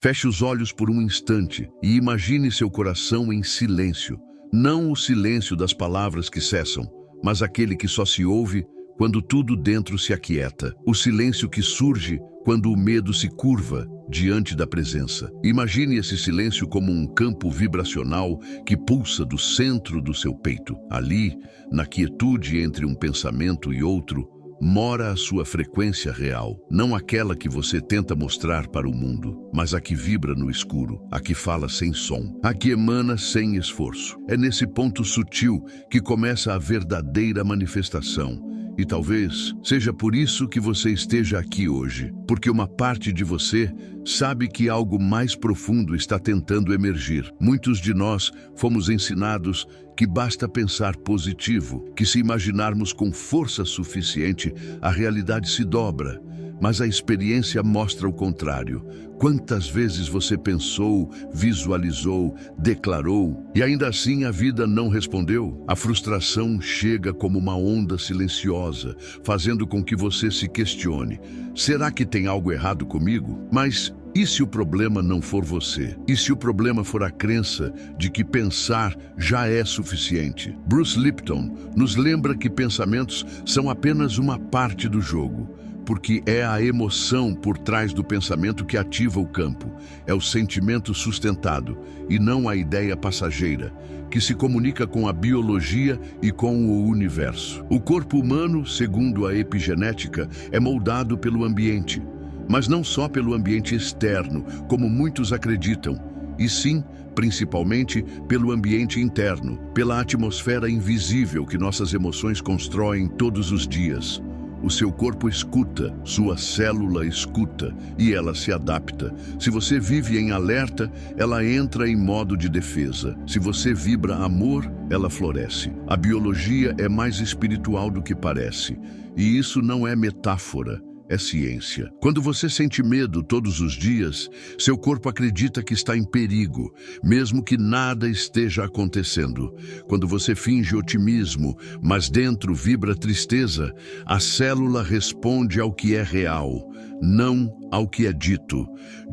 Feche os olhos por um instante e imagine seu coração em silêncio. Não o silêncio das palavras que cessam, mas aquele que só se ouve quando tudo dentro se aquieta. O silêncio que surge quando o medo se curva diante da presença. Imagine esse silêncio como um campo vibracional que pulsa do centro do seu peito. Ali, na quietude entre um pensamento e outro, mora a sua frequência real, não aquela que você tenta mostrar para o mundo, mas a que vibra no escuro, a que fala sem som, a que emana sem esforço. É nesse ponto sutil que começa a verdadeira manifestação. E talvez seja por isso que você esteja aqui hoje, porque uma parte de você sabe que algo mais profundo está tentando emergir. Muitos de nós fomos ensinados que basta pensar positivo, que se imaginarmos com força suficiente, a realidade se dobra. Mas a experiência mostra o contrário. Quantas vezes você pensou, visualizou, declarou, e ainda assim a vida não respondeu? A frustração chega como uma onda silenciosa, fazendo com que você se questione: será que tem algo errado comigo? Mas e se o problema não for você? E se o problema for a crença de que pensar já é suficiente? Bruce Lipton nos lembra que pensamentos são apenas uma parte do jogo, porque é a emoção por trás do pensamento que ativa o campo. É o sentimento sustentado, e não a ideia passageira, que se comunica com a biologia e com o universo. O corpo humano, segundo a epigenética, é moldado pelo ambiente, mas não só pelo ambiente externo, como muitos acreditam, e sim, principalmente, pelo ambiente interno, pela atmosfera invisível que nossas emoções constroem todos os dias. O seu corpo escuta, sua célula escuta e ela se adapta. Se você vive em alerta, ela entra em modo de defesa. Se você vibra amor, ela floresce. A biologia é mais espiritual do que parece. E isso não é metáfora, é ciência. Quando você sente medo todos os dias, seu corpo acredita que está em perigo, mesmo que nada esteja acontecendo. Quando você finge otimismo, mas dentro vibra tristeza, a célula responde ao que é real, não ao que é dito.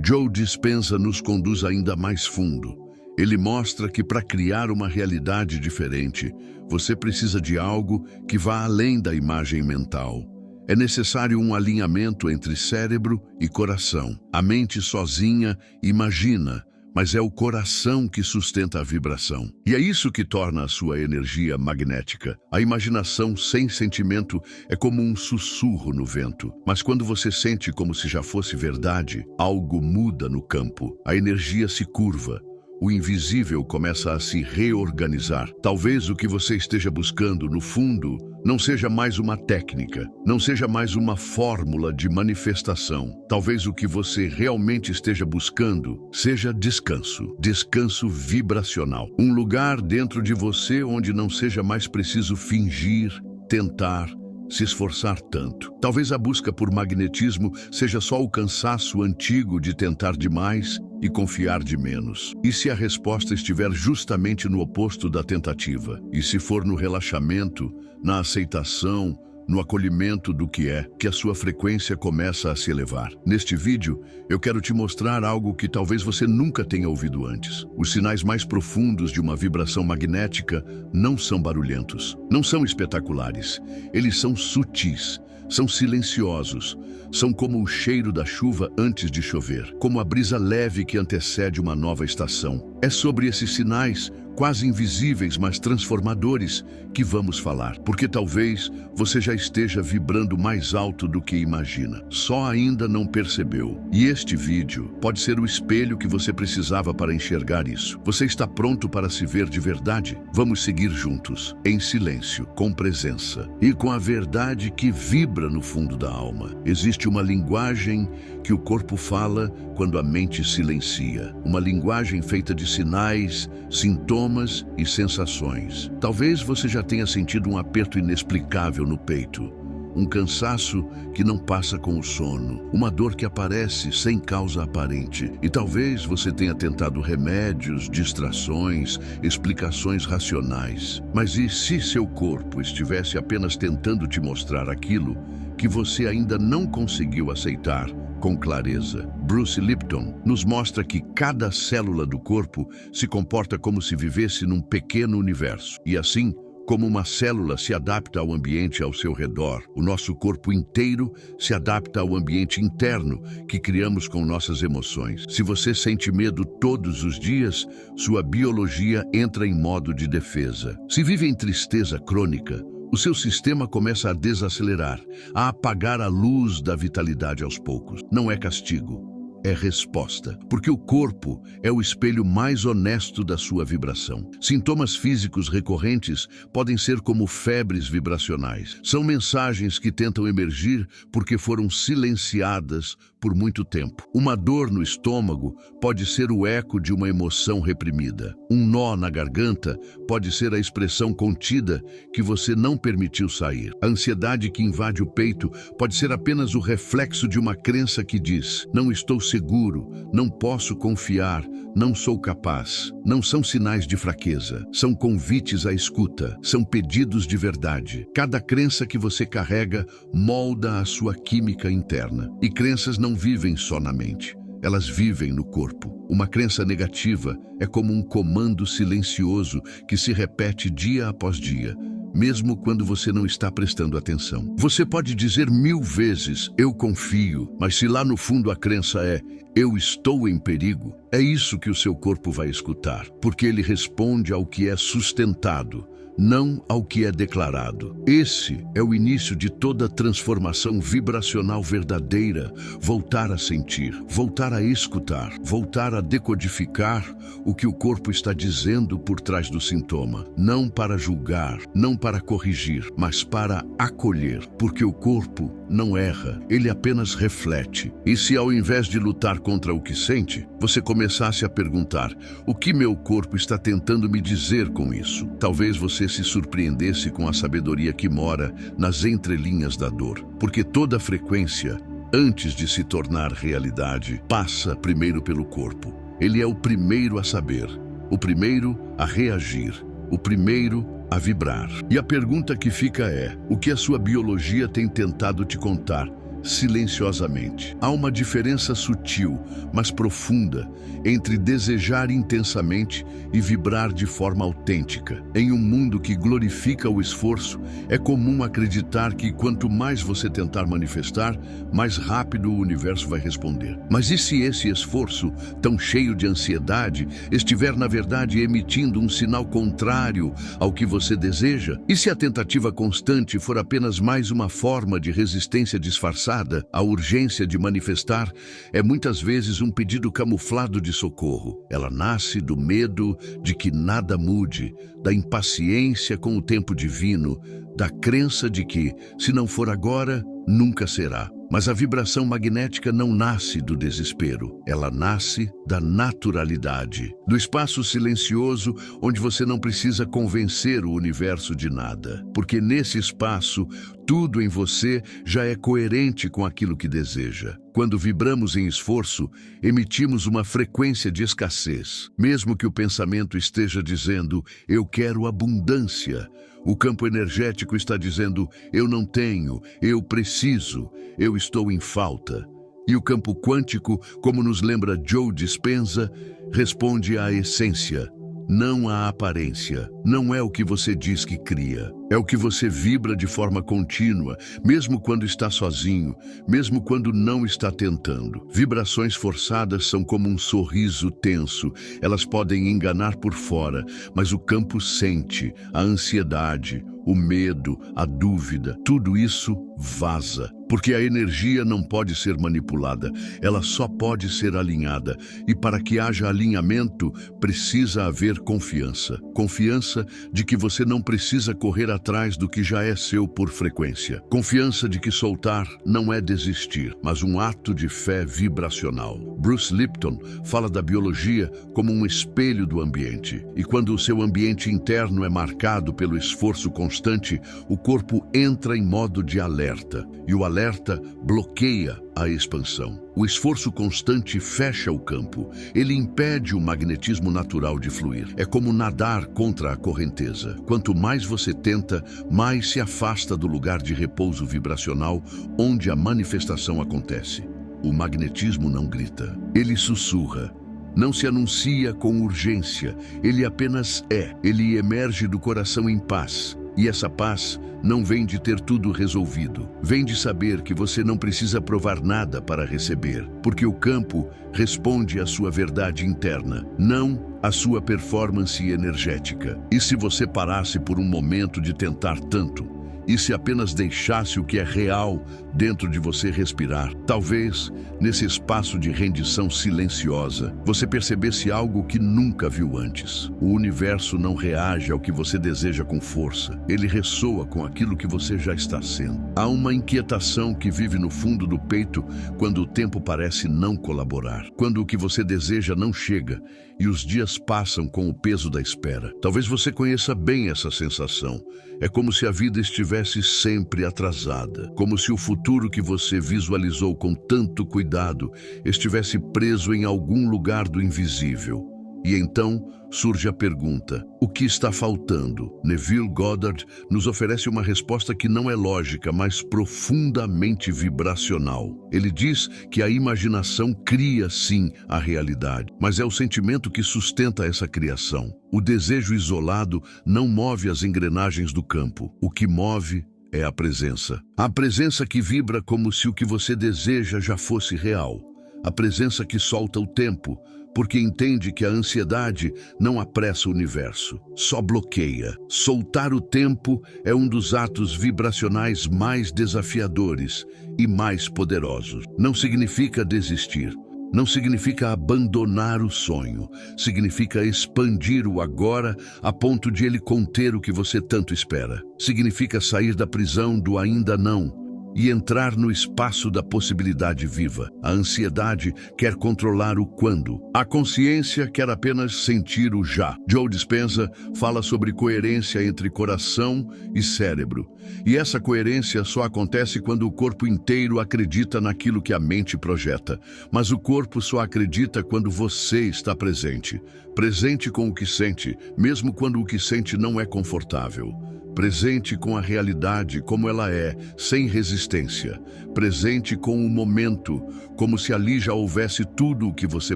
Joe Dispenza nos conduz ainda mais fundo. Ele mostra que para criar uma realidade diferente, você precisa de algo que vá além da imagem mental. É necessário um alinhamento entre cérebro e coração. A mente sozinha imagina, mas é o coração que sustenta a vibração. E é isso que torna a sua energia magnética. A imaginação sem sentimento é como um sussurro no vento. Mas quando você sente como se já fosse verdade, algo muda no campo. A energia se curva. O invisível começa a se reorganizar. Talvez o que você esteja buscando, no fundo, não seja mais uma técnica, não seja mais uma fórmula de manifestação. Talvez o que você realmente esteja buscando seja descanso, descanso vibracional. Um lugar dentro de você onde não seja mais preciso fingir, tentar, se esforçar tanto. Talvez a busca por magnetismo seja só o cansaço antigo de tentar demais e confiar de menos. E se a resposta estiver justamente no oposto da tentativa? E se for no relaxamento, na aceitação, no acolhimento do que é, que a sua frequência começa a se elevar? Neste vídeo, eu quero te mostrar algo que talvez você nunca tenha ouvido antes. Os sinais mais profundos de uma vibração magnética não são barulhentos, não são espetaculares. Eles são sutis, são silenciosos, são como o cheiro da chuva antes de chover, como a brisa leve que antecede uma nova estação. É sobre esses sinais, quase invisíveis, mas transformadores, que vamos falar, porque talvez você já esteja vibrando mais alto do que imagina, só ainda não percebeu. E este vídeo pode ser o espelho que você precisava para enxergar isso. Você está pronto para se ver de verdade? Vamos seguir juntos, em silêncio, com presença e com a verdade que vibra no fundo da alma. Existe uma linguagem que o corpo fala quando a mente silencia, uma linguagem feita de sinais, sintomas e sensações. Talvez você já tenha sentido um aperto inexplicável no peito, um cansaço que não passa com o sono, uma dor que aparece sem causa aparente. E talvez você tenha tentado remédios, distrações, explicações racionais. Mas e se seu corpo estivesse apenas tentando te mostrar aquilo que você ainda não conseguiu aceitar com clareza. Bruce Lipton nos mostra que cada célula do corpo se comporta como se vivesse num pequeno universo. E assim, como uma célula se adapta ao ambiente ao seu redor, o nosso corpo inteiro se adapta ao ambiente interno que criamos com nossas emoções. Se você sente medo todos os dias, sua biologia entra em modo de defesa. Se vive em tristeza crônica, o seu sistema começa a desacelerar, a apagar a luz da vitalidade aos poucos. Não é castigo. É resposta, porque o corpo é o espelho mais honesto da sua vibração. Sintomas físicos recorrentes podem ser como febres vibracionais. São mensagens que tentam emergir porque foram silenciadas por muito tempo. Uma dor no estômago pode ser o eco de uma emoção reprimida. Um nó na garganta pode ser a expressão contida que você não permitiu sair. A ansiedade que invade o peito pode ser apenas o reflexo de uma crença que diz: não estou seguro, não posso confiar, não sou capaz. Não são sinais de fraqueza, são convites à escuta, são pedidos de verdade. Cada crença que você carrega molda a sua química interna. E crenças não vivem só na mente, elas vivem no corpo. Uma crença negativa é como um comando silencioso que se repete dia após dia, mesmo quando você não está prestando atenção. Você pode dizer 1000 vezes, eu confio, mas se lá no fundo a crença é, eu estou em perigo, é isso que o seu corpo vai escutar, porque ele responde ao que é sustentado, não ao que é declarado. Esse é o início de toda transformação vibracional verdadeira. Voltar a sentir, voltar a escutar, voltar a decodificar o que o corpo está dizendo por trás do sintoma. Não para julgar, não para corrigir, mas para acolher, porque o corpo não erra, ele apenas reflete. E se ao invés de lutar contra o que sente, você começasse a perguntar, o que meu corpo está tentando me dizer com isso? Talvez você se surpreendesse com a sabedoria que mora nas entrelinhas da dor, porque toda frequência, antes de se tornar realidade, passa primeiro pelo corpo. Ele é o primeiro a saber, o primeiro a reagir, o primeiro a vibrar. E a pergunta que fica é, o que a sua biologia tem tentado te contar silenciosamente? Há uma diferença sutil, mas profunda, entre desejar intensamente e vibrar de forma autêntica. Em um mundo que glorifica o esforço, é comum acreditar que quanto mais você tentar manifestar, mais rápido o universo vai responder. Mas e se esse esforço, tão cheio de ansiedade, estiver na verdade emitindo um sinal contrário ao que você deseja? E se a tentativa constante for apenas mais uma forma de resistência disfarçada? A urgência de manifestar é muitas vezes um pedido camuflado de socorro. Ela nasce do medo de que nada mude, da impaciência com o tempo divino, da crença de que, se não for agora, nunca será. Mas a vibração magnética não nasce do desespero, ela nasce da naturalidade, do espaço silencioso onde você não precisa convencer o universo de nada, porque nesse espaço, tudo em você já é coerente com aquilo que deseja. Quando vibramos em esforço, emitimos uma frequência de escassez. Mesmo que o pensamento esteja dizendo, eu quero abundância, o campo energético está dizendo, eu não tenho, eu preciso, eu estou em falta. E o campo quântico, como nos lembra Joe Dispenza, responde à essência, não à aparência. Não é o que você diz que cria, é o que você vibra de forma contínua, mesmo quando está sozinho, mesmo quando não está tentando. Vibrações forçadas são como um sorriso tenso, elas podem enganar por fora, mas o campo sente a ansiedade, o medo, a dúvida, tudo isso vaza. Porque a energia não pode ser manipulada, ela só pode ser alinhada. E para que haja alinhamento, precisa haver confiança. Confiança de que você não precisa correr atrás do que já é seu por frequência. Confiança de que soltar não é desistir, mas um ato de fé vibracional. Bruce Lipton fala da biologia como um espelho do ambiente. E quando o seu ambiente interno é marcado pelo esforço constante, o corpo entra em modo de alerta. E o alerta bloqueia a expansão. O esforço constante fecha o campo. Ele impede o magnetismo natural de fluir. É como nadar contra a correnteza. Quanto mais você tenta, mais se afasta do lugar de repouso vibracional onde a manifestação acontece. O magnetismo não grita, ele sussurra. Não se anuncia com urgência, ele apenas é. Ele emerge do coração em paz. E essa paz não vem de ter tudo resolvido. Vem de saber que você não precisa provar nada para receber, porque o campo responde à sua verdade interna, não à sua performance energética. E se você parasse por um momento de tentar tanto, e se apenas deixasse o que é real dentro de você respirar, talvez, nesse espaço de rendição silenciosa, você percebesse algo que nunca viu antes. O universo não reage ao que você deseja com força, ele ressoa com aquilo que você já está sendo. Há uma inquietação que vive no fundo do peito quando o tempo parece não colaborar, quando o que você deseja não chega e os dias passam com o peso da espera. Talvez você conheça bem essa sensação. É como se a vida estivesse sempre atrasada, como se o futuro que você visualizou com tanto cuidado estivesse preso em algum lugar do invisível. E então surge a pergunta: o que está faltando? Neville Goddard nos oferece uma resposta que não é lógica, mas profundamente vibracional. Ele diz que a imaginação cria sim a realidade, mas é o sentimento que sustenta essa criação. O desejo isolado não move as engrenagens do campo. O que move é a presença. A presença que vibra como se o que você deseja já fosse real. A presença que solta o tempo, porque entende que a ansiedade não apressa o universo, só bloqueia. Soltar o tempo é um dos atos vibracionais mais desafiadores e mais poderosos. Não significa desistir, não significa abandonar o sonho, significa expandir o agora a ponto de ele conter o que você tanto espera. Significa sair da prisão do ainda não e entrar no espaço da possibilidade viva. A ansiedade quer controlar o quando. A consciência quer apenas sentir o já. Joe Dispenza fala sobre coerência entre coração e cérebro. E essa coerência só acontece quando o corpo inteiro acredita naquilo que a mente projeta. Mas o corpo só acredita quando você está presente. Presente com o que sente, mesmo quando o que sente não é confortável. Presente com a realidade como ela é, sem resistência. Presente com o momento, como se ali já houvesse tudo o que você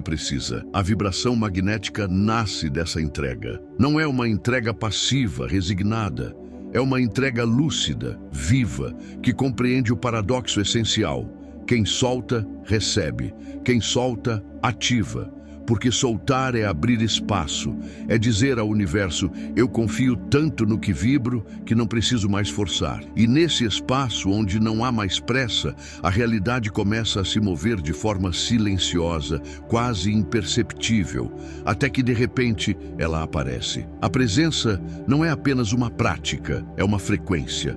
precisa. A vibração magnética nasce dessa entrega. Não é uma entrega passiva, resignada. É uma entrega lúcida, viva, que compreende o paradoxo essencial. Quem solta, recebe. Quem solta, ativa. Porque soltar é abrir espaço, é dizer ao universo: eu confio tanto no que vibro que não preciso mais forçar. E nesse espaço onde não há mais pressa, a realidade começa a se mover de forma silenciosa, quase imperceptível, até que de repente ela aparece. A presença não é apenas uma prática, é uma frequência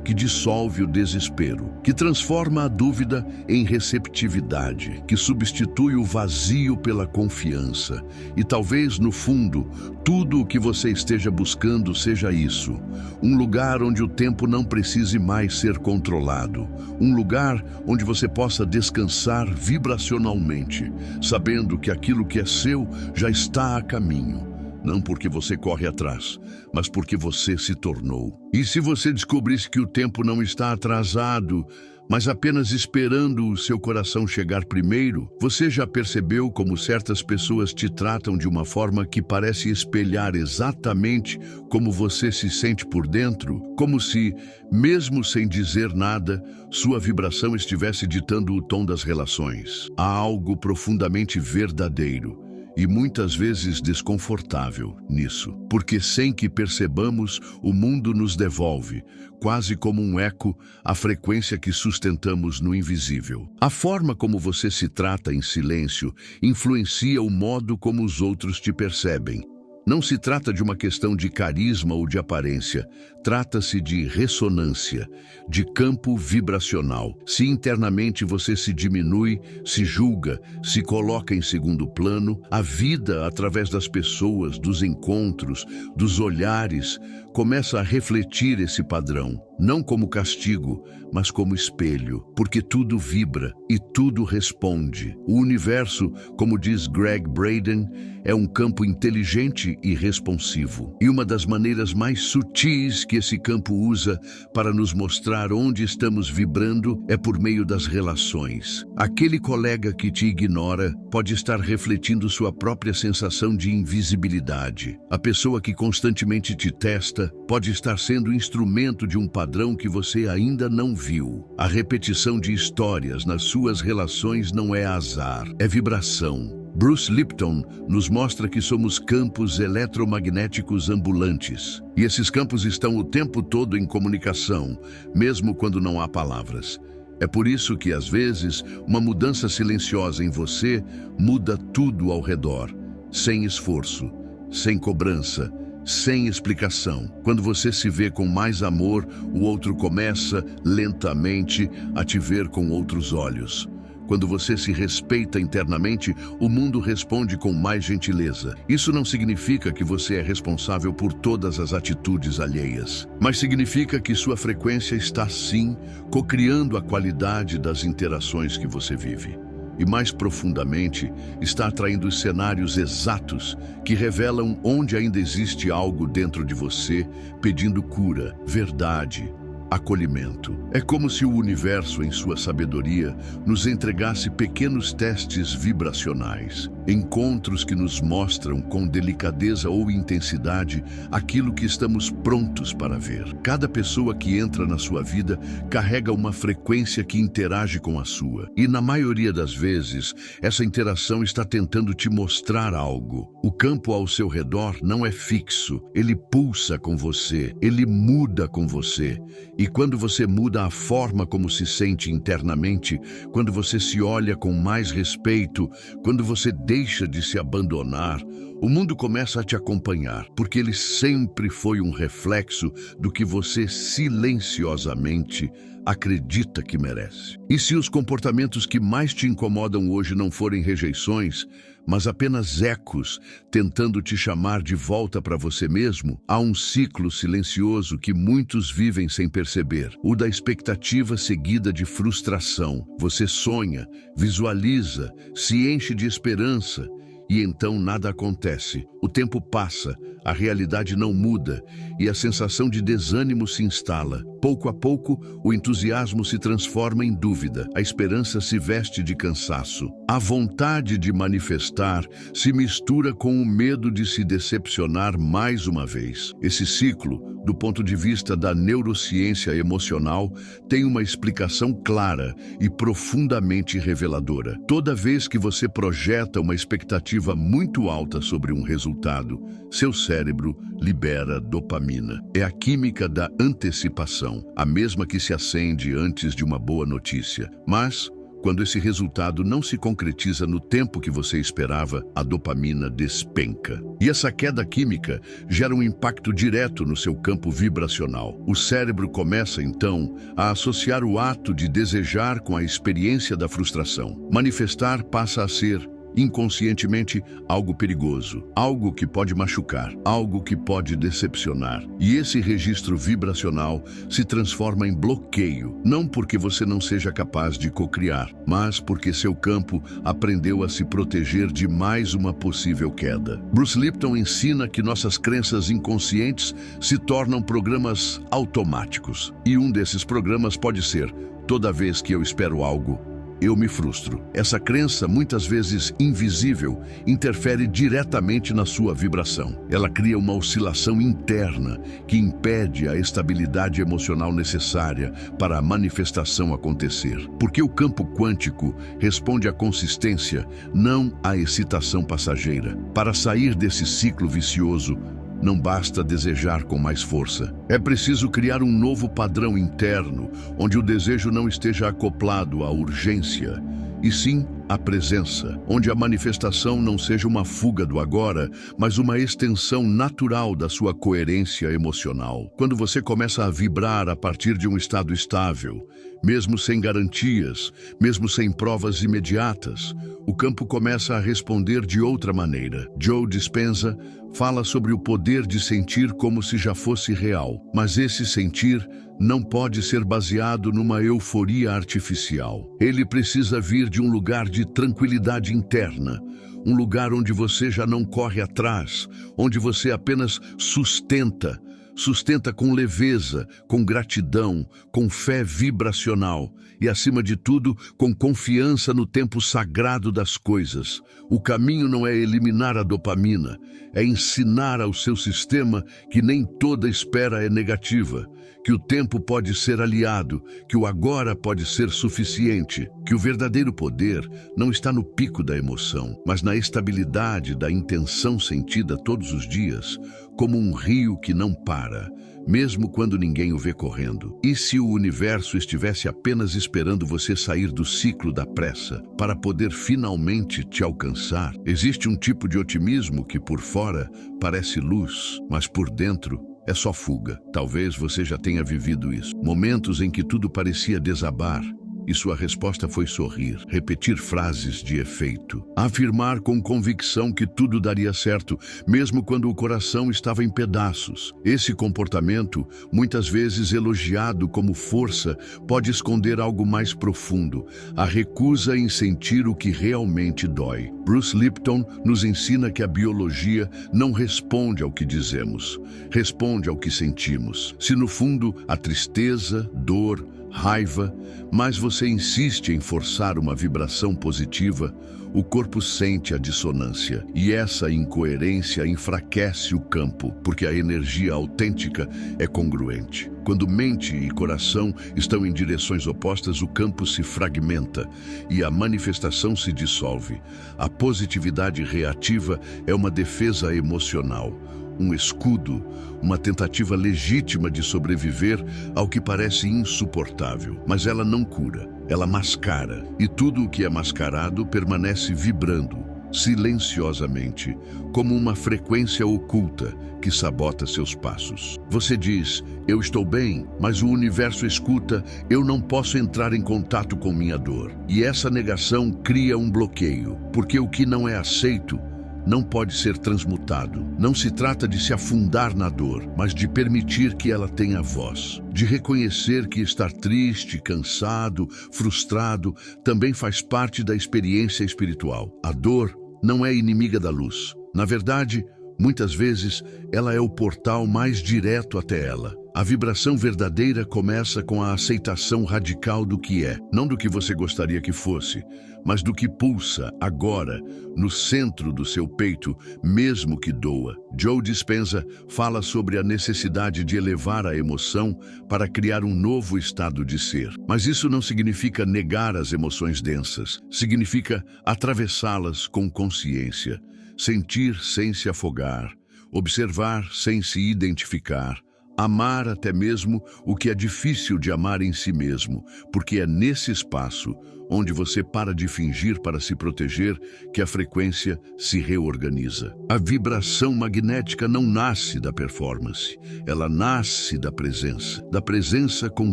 que dissolve o desespero, que transforma a dúvida em receptividade, que substitui o vazio pela confiança. E talvez, no fundo, tudo o que você esteja buscando seja isso. Um lugar onde o tempo não precise mais ser controlado. Um lugar onde você possa descansar vibracionalmente, sabendo que aquilo que é seu já está a caminho. Não porque você corre atrás, mas porque você se tornou. E se você descobrisse que o tempo não está atrasado, mas apenas esperando o seu coração chegar primeiro, você já percebeu como certas pessoas te tratam de uma forma que parece espelhar exatamente como você se sente por dentro? Como se, mesmo sem dizer nada, sua vibração estivesse ditando o tom das relações. Há algo profundamente verdadeiro e muitas vezes desconfortável nisso, porque sem que percebamos, o mundo nos devolve, quase como um eco, a frequência que sustentamos no invisível. A forma como você se trata em silêncio influencia o modo como os outros te percebem. Não se trata de uma questão de carisma ou de aparência, trata-se de ressonância, de campo vibracional. Se internamente você se diminui, se julga, se coloca em segundo plano, a vida, através das pessoas, dos encontros, dos olhares, começa a refletir esse padrão, não como castigo, mas como espelho, porque tudo vibra e tudo responde. O universo, como diz Greg Braden, é um campo inteligente e responsivo. E uma das maneiras mais sutis que esse campo usa para nos mostrar onde estamos vibrando é por meio das relações. Aquele colega que te ignora pode estar refletindo sua própria sensação de invisibilidade. A pessoa que constantemente te testa pode estar sendo instrumento de um padrão que você ainda não viu. A repetição de histórias nas suas relações não é azar, é vibração. Bruce Lipton nos mostra que somos campos eletromagnéticos ambulantes. E esses campos estão o tempo todo em comunicação, mesmo quando não há palavras. É por isso que, às vezes, uma mudança silenciosa em você muda tudo ao redor, sem esforço, sem cobrança, sem explicação. Quando você se vê com mais amor, o outro começa, lentamente, a te ver com outros olhos. Quando você se respeita internamente, o mundo responde com mais gentileza. Isso não significa que você é responsável por todas as atitudes alheias, mas significa que sua frequência está, sim, cocriando a qualidade das interações que você vive. E mais profundamente, está atraindo os cenários exatos que revelam onde ainda existe algo dentro de você, pedindo cura, verdade, acolhimento. É como se o universo, em sua sabedoria, nos entregasse pequenos testes vibracionais, encontros que nos mostram com delicadeza ou intensidade aquilo que estamos prontos para ver. Cada pessoa que entra na sua vida carrega uma frequência que interage com a sua. E na maioria das vezes, essa interação está tentando te mostrar algo. O campo ao seu redor não é fixo, ele pulsa com você, ele muda com você. E quando você muda a forma como se sente internamente, quando você se olha com mais respeito, quando você deixa de se abandonar, o mundo começa a te acompanhar, porque ele sempre foi um reflexo do que você silenciosamente acredita que merece. E se os comportamentos que mais te incomodam hoje não forem rejeições, mas apenas ecos tentando te chamar de volta para você mesmo, há um ciclo silencioso que muitos vivem sem perceber, o da expectativa seguida de frustração. Você sonha, visualiza, se enche de esperança, e então nada acontece. O tempo passa, a realidade não muda e a sensação de desânimo se instala. Pouco a pouco, o entusiasmo se transforma em dúvida, a esperança se veste de cansaço. A vontade de manifestar se mistura com o medo de se decepcionar mais uma vez. Esse ciclo, do ponto de vista da neurociência emocional, tem uma explicação clara e profundamente reveladora. Toda vez que você projeta uma expectativa muito alta sobre um resultado, seu cérebro libera dopamina. É a química da antecipação, a mesma que se acende antes de uma boa notícia. Mas, quando esse resultado não se concretiza no tempo que você esperava, a dopamina despenca. E essa queda química gera um impacto direto no seu campo vibracional. O cérebro começa, então, a associar o ato de desejar com a experiência da frustração. Manifestar passa a ser, inconscientemente, algo perigoso, algo que pode machucar, algo que pode decepcionar. E esse registro vibracional se transforma em bloqueio, não porque você não seja capaz de cocriar, mas porque seu campo aprendeu a se proteger de mais uma possível queda. Bruce Lipton ensina que nossas crenças inconscientes se tornam programas automáticos. E um desses programas pode ser: toda vez que eu espero algo, eu me frustro. Essa crença, muitas vezes invisível, interfere diretamente na sua vibração. Ela cria uma oscilação interna que impede a estabilidade emocional necessária para a manifestação acontecer. Porque o campo quântico responde à consistência, não à excitação passageira. Para sair desse ciclo vicioso, não basta desejar com mais força. É preciso criar um novo padrão interno, onde o desejo não esteja acoplado à urgência, e sim à presença, onde a manifestação não seja uma fuga do agora, mas uma extensão natural da sua coerência emocional. Quando você começa a vibrar a partir de um estado estável, mesmo sem garantias, mesmo sem provas imediatas, o campo começa a responder de outra maneira. Joe Dispenza fala sobre o poder de sentir como se já fosse real, mas esse sentir não pode ser baseado numa euforia artificial. Ele precisa vir de um lugar de tranquilidade interna, um lugar onde você já não corre atrás, onde você apenas sustenta, Sustenta com leveza, com gratidão, com fé vibracional e, acima de tudo, com confiança no tempo sagrado das coisas. O caminho não é eliminar a dopamina, é ensinar ao seu sistema que nem toda espera é negativa, que o tempo pode ser aliado, que o agora pode ser suficiente, que o verdadeiro poder não está no pico da emoção, mas na estabilidade da intenção sentida todos os dias, como um rio que não para, mesmo quando ninguém o vê correndo. E se o universo estivesse apenas esperando você sair do ciclo da pressa para poder finalmente te alcançar? Existe um tipo de otimismo que por fora parece luz, mas por dentro é só fuga. Talvez você já tenha vivido isso. Momentos em que tudo parecia desabar e sua resposta foi sorrir, repetir frases de efeito, afirmar com convicção que tudo daria certo, mesmo quando o coração estava em pedaços. Esse comportamento, muitas vezes elogiado como força, pode esconder algo mais profundo, a recusa em sentir o que realmente dói. Bruce Lipton nos ensina que a biologia não responde ao que dizemos, responde ao que sentimos. Se no fundo a tristeza, dor, raiva, mas você insiste em forçar uma vibração positiva, o corpo sente a dissonância. E essa incoerência enfraquece o campo, porque a energia autêntica é congruente. Quando mente e coração estão em direções opostas, o campo se fragmenta e a manifestação se dissolve. A positividade reativa é uma defesa emocional, um escudo, uma tentativa legítima de sobreviver ao que parece insuportável. Mas ela não cura, ela mascara. E tudo o que é mascarado permanece vibrando, silenciosamente, como uma frequência oculta que sabota seus passos. Você diz, eu estou bem, mas o universo escuta, eu não posso entrar em contato com minha dor. E essa negação cria um bloqueio, porque o que não é aceito não pode ser transmutado. Não se trata de se afundar na dor, mas de permitir que ela tenha voz. De reconhecer que estar triste, cansado, frustrado também faz parte da experiência espiritual. A dor não é inimiga da luz. Na verdade, muitas vezes, ela é o portal mais direto até ela. A vibração verdadeira começa com a aceitação radical do que é, não do que você gostaria que fosse, mas do que pulsa agora, no centro do seu peito, mesmo que doa. Joe Dispenza fala sobre a necessidade de elevar a emoção para criar um novo estado de ser. Mas isso não significa negar as emoções densas, significa atravessá-las com consciência, sentir sem se afogar, observar sem se identificar, amar até mesmo o que é difícil de amar em si mesmo, porque é nesse espaço onde você para de fingir para se proteger que a frequência se reorganiza. A vibração magnética não nasce da performance, ela nasce da presença com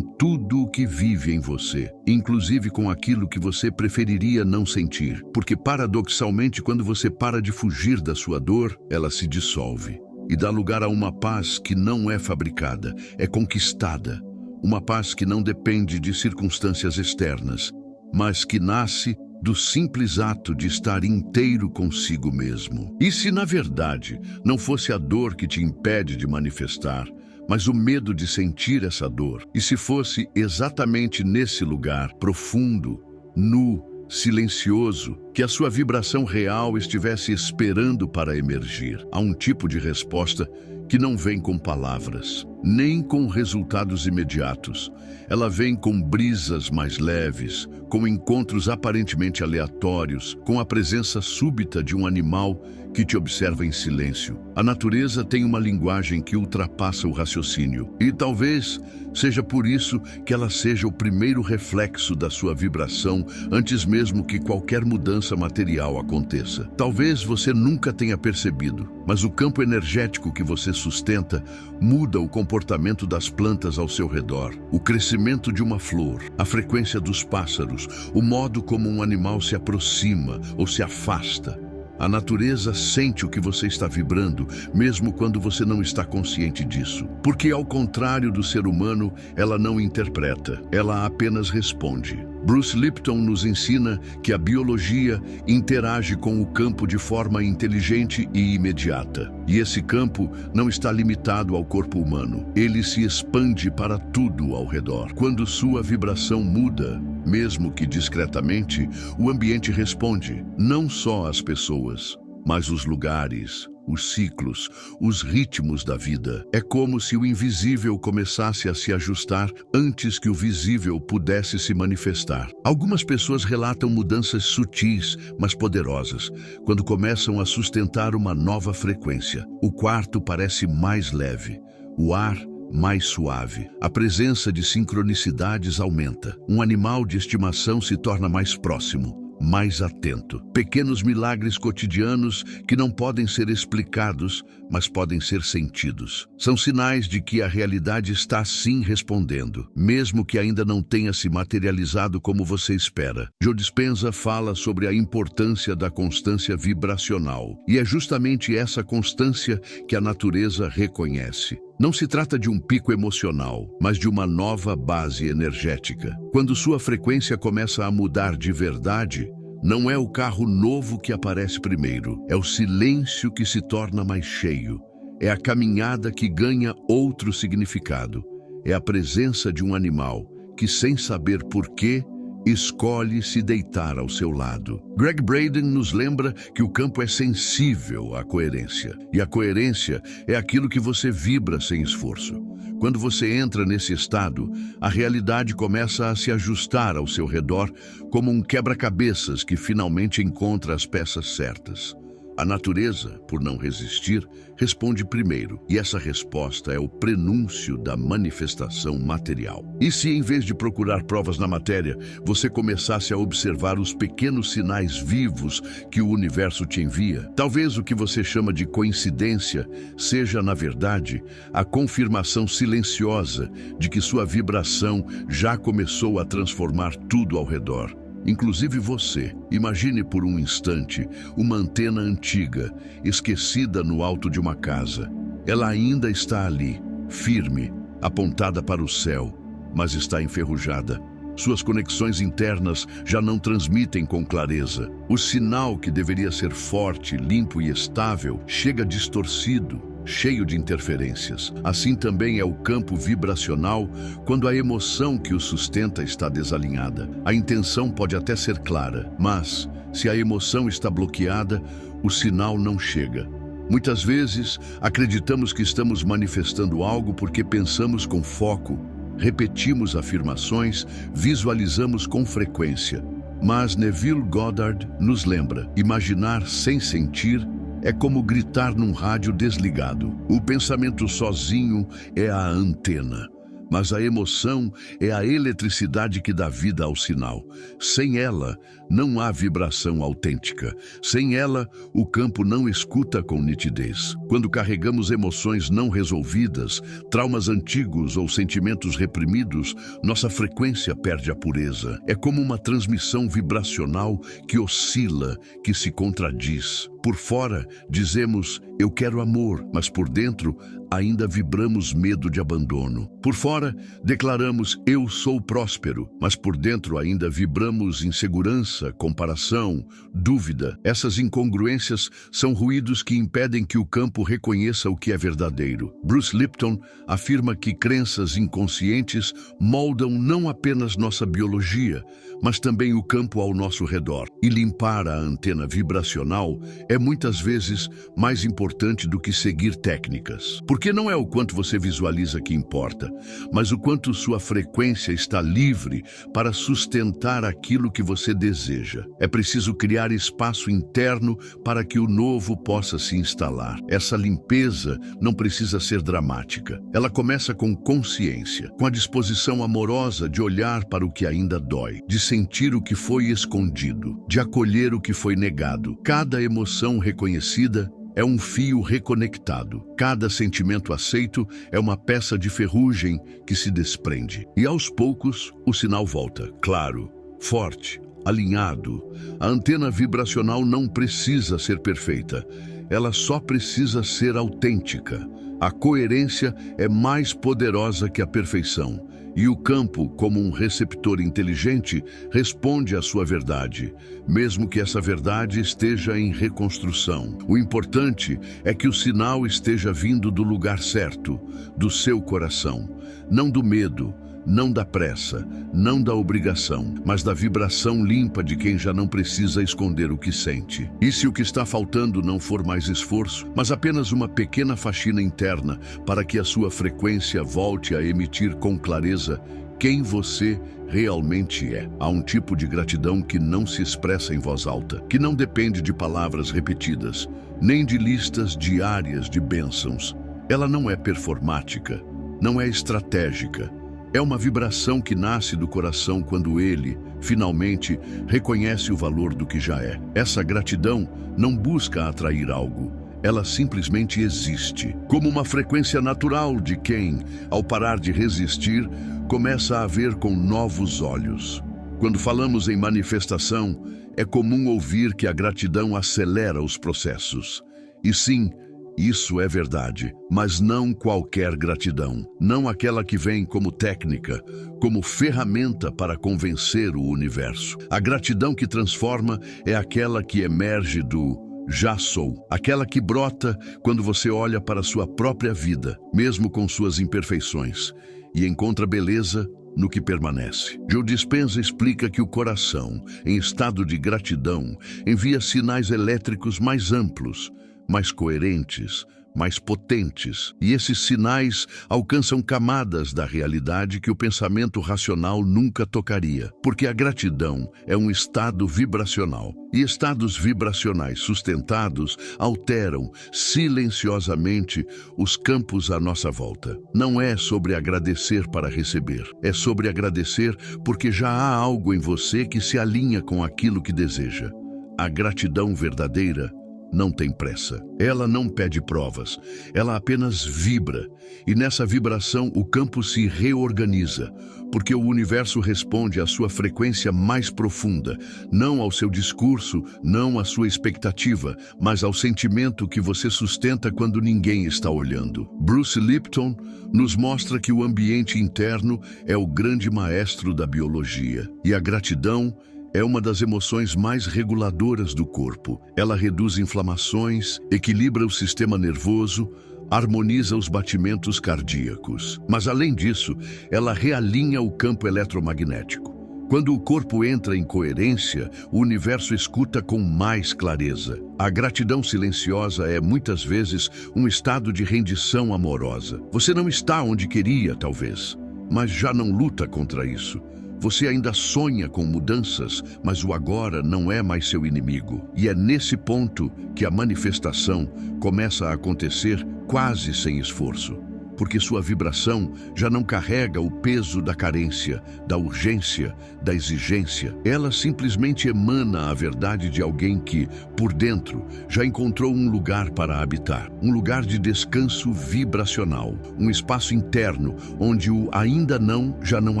tudo o que vive em você, inclusive com aquilo que você preferiria não sentir, porque paradoxalmente, quando você para de fugir da sua dor, ela se dissolve e dá lugar a uma paz que não é fabricada, é conquistada. Uma paz que não depende de circunstâncias externas, mas que nasce do simples ato de estar inteiro consigo mesmo. E se, na verdade, não fosse a dor que te impede de manifestar, mas o medo de sentir essa dor? E se fosse exatamente nesse lugar, profundo, nu, silencioso, que a sua vibração real estivesse esperando para emergir? Há um tipo de resposta que não vem com palavras, nem com resultados imediatos. Ela vem com brisas mais leves, com encontros aparentemente aleatórios, com a presença súbita de um animal que te observa em silêncio. A natureza tem uma linguagem que ultrapassa o raciocínio, e talvez seja por isso que ela seja o primeiro reflexo da sua vibração antes mesmo que qualquer mudança material aconteça. Talvez você nunca tenha percebido, mas o campo energético que você sustenta muda o comportamento das plantas ao seu redor, o crescimento de uma flor, a frequência dos pássaros, o modo como um animal se aproxima ou se afasta. A natureza sente o que você está vibrando, mesmo quando você não está consciente disso. Porque, ao contrário do ser humano, ela não interpreta, ela apenas responde. Bruce Lipton nos ensina que a biologia interage com o campo de forma inteligente e imediata. E esse campo não está limitado ao corpo humano. Ele se expande para tudo ao redor. Quando sua vibração muda, mesmo que discretamente, o ambiente responde. Não só as pessoas, mas os lugares, os ciclos, os ritmos da vida. É como se o invisível começasse a se ajustar antes que o visível pudesse se manifestar. Algumas pessoas relatam mudanças sutis, mas poderosas, quando começam a sustentar uma nova frequência. O quarto parece mais leve, o ar mais suave. A presença de sincronicidades aumenta. Um animal de estimação se torna mais próximo, mais atento. Pequenos milagres cotidianos que não podem ser explicados, mas podem ser sentidos. São sinais de que a realidade está sim respondendo, mesmo que ainda não tenha se materializado como você espera. Joe Dispenza fala sobre a importância da constância vibracional, e é justamente essa constância que a natureza reconhece. Não se trata de um pico emocional, mas de uma nova base energética. Quando sua frequência começa a mudar de verdade, não é o carro novo que aparece primeiro, é o silêncio que se torna mais cheio, é a caminhada que ganha outro significado, é a presença de um animal que, sem saber porquê, escolhe se deitar ao seu lado. Greg Braden nos lembra que o campo é sensível à coerência. E a coerência é aquilo que você vibra sem esforço. Quando você entra nesse estado, a realidade começa a se ajustar ao seu redor como um quebra-cabeças que finalmente encontra as peças certas. A natureza, por não resistir, responde primeiro, e essa resposta é o prenúncio da manifestação material. E se, em vez de procurar provas na matéria, você começasse a observar os pequenos sinais vivos que o universo te envia? Talvez o que você chama de coincidência seja, na verdade, a confirmação silenciosa de que sua vibração já começou a transformar tudo ao redor. Inclusive você. Imagine por um instante uma antena antiga, esquecida no alto de uma casa. Ela ainda está ali, firme, apontada para o céu, mas está enferrujada. Suas conexões internas já não transmitem com clareza. O sinal que deveria ser forte, limpo e estável chega distorcido, cheio de interferências. Assim também é o campo vibracional quando a emoção que o sustenta está desalinhada. A intenção pode até ser clara, mas, se a emoção está bloqueada, o sinal não chega. Muitas vezes, acreditamos que estamos manifestando algo porque pensamos com foco, repetimos afirmações, visualizamos com frequência. Mas Neville Goddard nos lembra: imaginar sem sentir é como gritar num rádio desligado. O pensamento sozinho é a antena, mas a emoção é a eletricidade que dá vida ao sinal. Sem ela, não há vibração autêntica. Sem ela, o campo não escuta com nitidez. Quando carregamos emoções não resolvidas, traumas antigos ou sentimentos reprimidos, nossa frequência perde a pureza. É como uma transmissão vibracional que oscila, que se contradiz. Por fora, dizemos, eu quero amor, mas por dentro, ainda vibramos medo de abandono. Por fora, declaramos, eu sou próspero, mas por dentro ainda vibramos insegurança, comparação, dúvida. Essas incongruências são ruídos que impedem que o campo reconheça o que é verdadeiro. Bruce Lipton afirma que crenças inconscientes moldam não apenas nossa biologia, mas também o campo ao nosso redor. E limpar a antena vibracional é muitas vezes mais importante do que seguir técnicas. Porque não é o quanto você visualiza que importa, mas o quanto sua frequência está livre para sustentar aquilo que você deseja. É preciso criar espaço interno para que o novo possa se instalar. Essa limpeza não precisa ser dramática. Ela começa com consciência, com a disposição amorosa de olhar para o que ainda dói, de sentir o que foi escondido, de acolher o que foi negado. Cada emoção reconhecida é um fio reconectado. Cada sentimento aceito é uma peça de ferrugem que se desprende. E aos poucos, o sinal volta, claro, forte, alinhado. A antena vibracional não precisa ser perfeita. Ela só precisa ser autêntica. A coerência é mais poderosa que a perfeição. E o campo, como um receptor inteligente, responde à sua verdade, mesmo que essa verdade esteja em reconstrução. O importante é que o sinal esteja vindo do lugar certo, do seu coração, não do medo, não da pressa, não da obrigação, mas da vibração limpa de quem já não precisa esconder o que sente. E se o que está faltando não for mais esforço, mas apenas uma pequena faxina interna para que a sua frequência volte a emitir com clareza quem você realmente é. Há um tipo de gratidão que não se expressa em voz alta, que não depende de palavras repetidas, nem de listas diárias de bênçãos. Ela não é performática, não é estratégica. É uma vibração que nasce do coração quando ele, finalmente, reconhece o valor do que já é. Essa gratidão não busca atrair algo, ela simplesmente existe, como uma frequência natural de quem, ao parar de resistir, começa a ver com novos olhos. Quando falamos em manifestação, é comum ouvir que a gratidão acelera os processos. E sim, isso é verdade, mas não qualquer gratidão. Não aquela que vem como técnica, como ferramenta para convencer o universo. A gratidão que transforma é aquela que emerge do já sou. Aquela que brota quando você olha para a sua própria vida, mesmo com suas imperfeições, e encontra beleza no que permanece. Joe Dispenza explica que o coração, em estado de gratidão, envia sinais elétricos mais amplos, mais coerentes, mais potentes. E esses sinais alcançam camadas da realidade que o pensamento racional nunca tocaria. Porque a gratidão é um estado vibracional. E estados vibracionais sustentados alteram silenciosamente os campos à nossa volta. Não é sobre agradecer para receber. É sobre agradecer porque já há algo em você que se alinha com aquilo que deseja. A gratidão verdadeira não tem pressa. Ela não pede provas. Ela apenas vibra. E nessa vibração o campo se reorganiza, porque o universo responde à sua frequência mais profunda, não ao seu discurso, não à sua expectativa, mas ao sentimento que você sustenta quando ninguém está olhando. Bruce Lipton nos mostra que o ambiente interno é o grande maestro da biologia. E a gratidão é uma das emoções mais reguladoras do corpo. Ela reduz inflamações, equilibra o sistema nervoso, harmoniza os batimentos cardíacos. Mas, além disso, ela realinha o campo eletromagnético. Quando o corpo entra em coerência, o universo escuta com mais clareza. A gratidão silenciosa é, muitas vezes, um estado de rendição amorosa. Você não está onde queria, talvez, mas já não luta contra isso. Você ainda sonha com mudanças, mas o agora não é mais seu inimigo. E é nesse ponto que a manifestação começa a acontecer quase sem esforço. Porque sua vibração já não carrega o peso da carência, da urgência, da exigência. Ela simplesmente emana a verdade de alguém que, por dentro, já encontrou um lugar para habitar. Um lugar de descanso vibracional. Um espaço interno onde o ainda não já não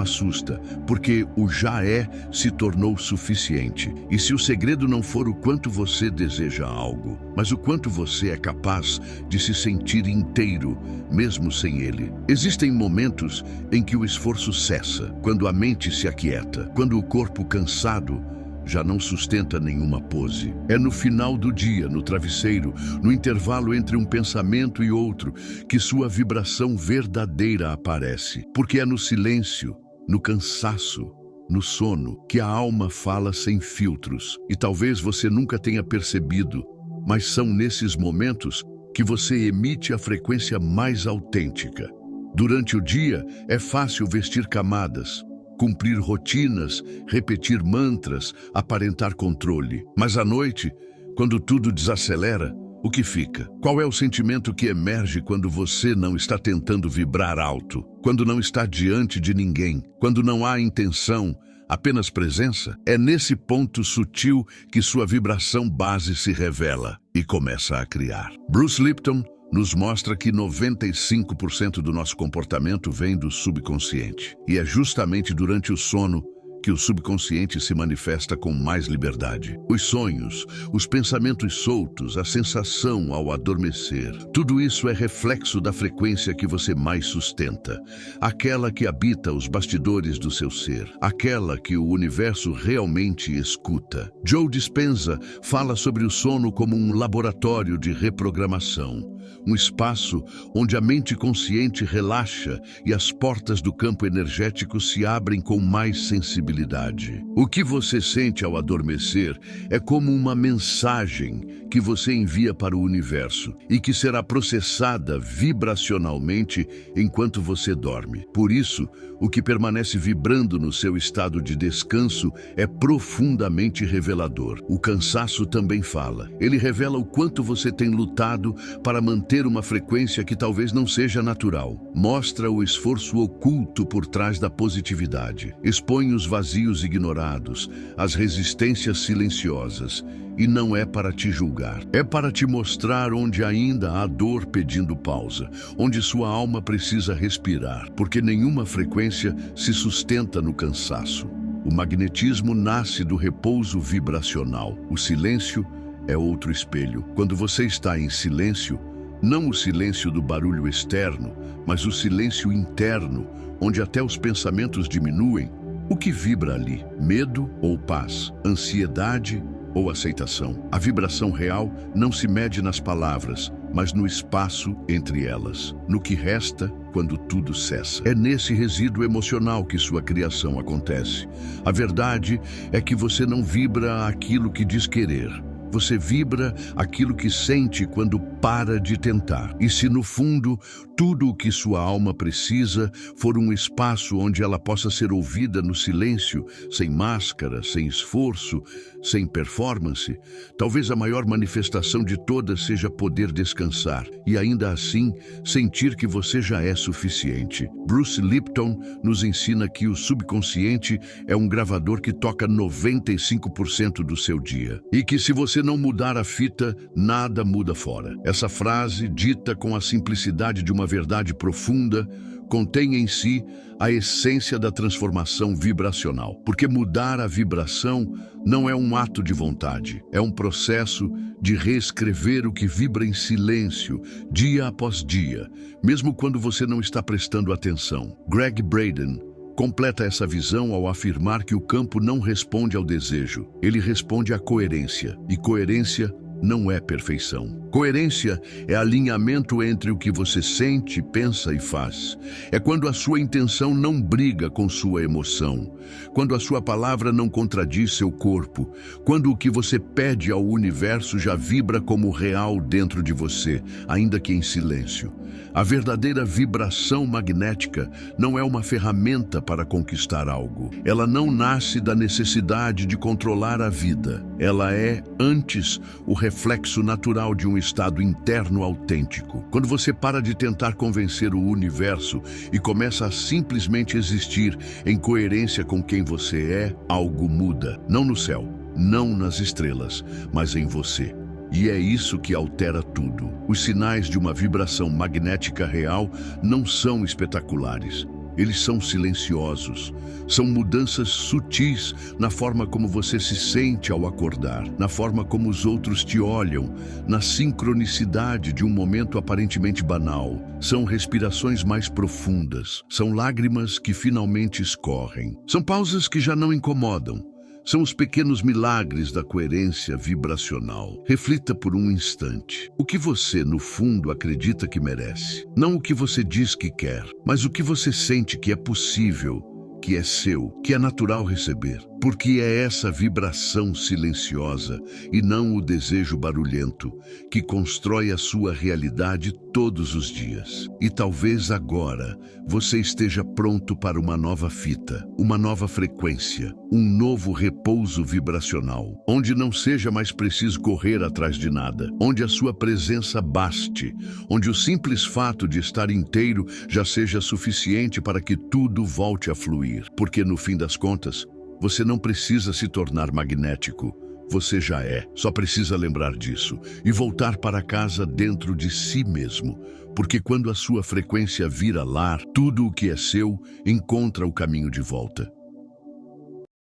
assusta, porque o já é se tornou suficiente. E se o segredo não for o quanto você deseja algo, mas o quanto você é capaz de se sentir inteiro, mesmo sem ele. Existem momentos em que o esforço cessa, quando a mente se aquieta, quando o corpo cansado já não sustenta nenhuma pose. É no final do dia, no travesseiro, no intervalo entre um pensamento e outro, que sua vibração verdadeira aparece. Porque é no silêncio, no cansaço, no sono, que a alma fala sem filtros. E talvez você nunca tenha percebido, mas são nesses momentos que você emite a frequência mais autêntica. Durante o dia, é fácil vestir camadas, cumprir rotinas, repetir mantras, aparentar controle. Mas à noite, quando tudo desacelera, o que fica? Qual é o sentimento que emerge quando você não está tentando vibrar alto? Quando não está diante de ninguém? Quando não há intenção, apenas presença? É nesse ponto sutil que sua vibração base se revela e começa a criar. Bruce Lipton nos mostra que 95% do nosso comportamento vem do subconsciente. E é justamente durante o sono que o subconsciente se manifesta com mais liberdade. Os sonhos, os pensamentos soltos, a sensação ao adormecer, tudo isso é reflexo da frequência que você mais sustenta, aquela que habita os bastidores do seu ser, aquela que o universo realmente escuta. Joe Dispenza fala sobre o sono como um laboratório de reprogramação, um espaço onde a mente consciente relaxa e as portas do campo energético se abrem com mais sensibilidade. O que você sente ao adormecer é como uma mensagem que você envia para o universo e que será processada vibracionalmente enquanto você dorme. Por isso, o que permanece vibrando no seu estado de descanso é profundamente revelador. O cansaço também fala. Ele revela o quanto você tem lutado para manter uma frequência que talvez não seja natural. Mostra o esforço oculto por trás da positividade. Expõe os vazios ignorados, as resistências silenciosas. E não é para te julgar. É para te mostrar onde ainda há dor pedindo pausa, onde sua alma precisa respirar, porque nenhuma frequência se sustenta no cansaço. O magnetismo nasce do repouso vibracional. O silêncio é outro espelho. Quando você está em silêncio, não o silêncio do barulho externo, mas o silêncio interno, onde até os pensamentos diminuem, o que vibra ali? Medo ou paz? Ansiedade ou aceitação? A vibração real não se mede nas palavras, mas no espaço entre elas, no que resta quando tudo cessa. É nesse resíduo emocional que sua criação acontece. A verdade é que você não vibra aquilo que diz querer. Você vibra aquilo que sente quando para de tentar. E se no fundo, tudo o que sua alma precisa for um espaço onde ela possa ser ouvida no silêncio, sem máscara, sem esforço, sem performance, talvez a maior manifestação de todas seja poder descansar e ainda assim sentir que você já é suficiente. Bruce Lipton nos ensina que o subconsciente é um gravador que toca 95% do seu dia e que se você não mudar a fita, nada muda fora. Essa frase, dita com a simplicidade de uma verdade profunda, contém em si a essência da transformação vibracional. Porque mudar a vibração não é um ato de vontade, é um processo de reescrever o que vibra em silêncio, dia após dia, mesmo quando você não está prestando atenção. Gregg Braden completa essa visão ao afirmar que o campo não responde ao desejo, ele responde à coerência, e coerência não é perfeição. Coerência é alinhamento entre o que você sente, pensa e faz. É quando a sua intenção não briga com sua emoção, quando a sua palavra não contradiz seu corpo, quando o que você pede ao universo já vibra como real dentro de você, ainda que em silêncio. A verdadeira vibração magnética não é uma ferramenta para conquistar algo. Ela não nasce da necessidade de controlar a vida. Ela é, antes, o reflexo natural de um estado interno autêntico. Quando você para de tentar convencer o universo e começa a simplesmente existir em coerência com quem você é, algo muda. Não no céu, não nas estrelas, mas em você. E é isso que altera tudo. Os sinais de uma vibração magnética real não são espetaculares. Eles são silenciosos. São mudanças sutis na forma como você se sente ao acordar, na forma como os outros te olham, na sincronicidade de um momento aparentemente banal. São respirações mais profundas. São lágrimas que finalmente escorrem. São pausas que já não incomodam. São os pequenos milagres da coerência vibracional. Reflita por um instante. O que você, no fundo, acredita que merece? Não o que você diz que quer, mas o que você sente que é possível, que é seu, que é natural receber. Porque é essa vibração silenciosa e não o desejo barulhento que constrói a sua realidade todos os dias. E talvez agora você esteja pronto para uma nova fita, uma nova frequência, um novo repouso vibracional, onde não seja mais preciso correr atrás de nada, onde a sua presença baste, onde o simples fato de estar inteiro já seja suficiente para que tudo volte a fluir. Porque no fim das contas, você não precisa se tornar magnético, você já é. Só precisa lembrar disso e voltar para casa dentro de si mesmo, porque quando a sua frequência vira lar, tudo o que é seu encontra o caminho de volta.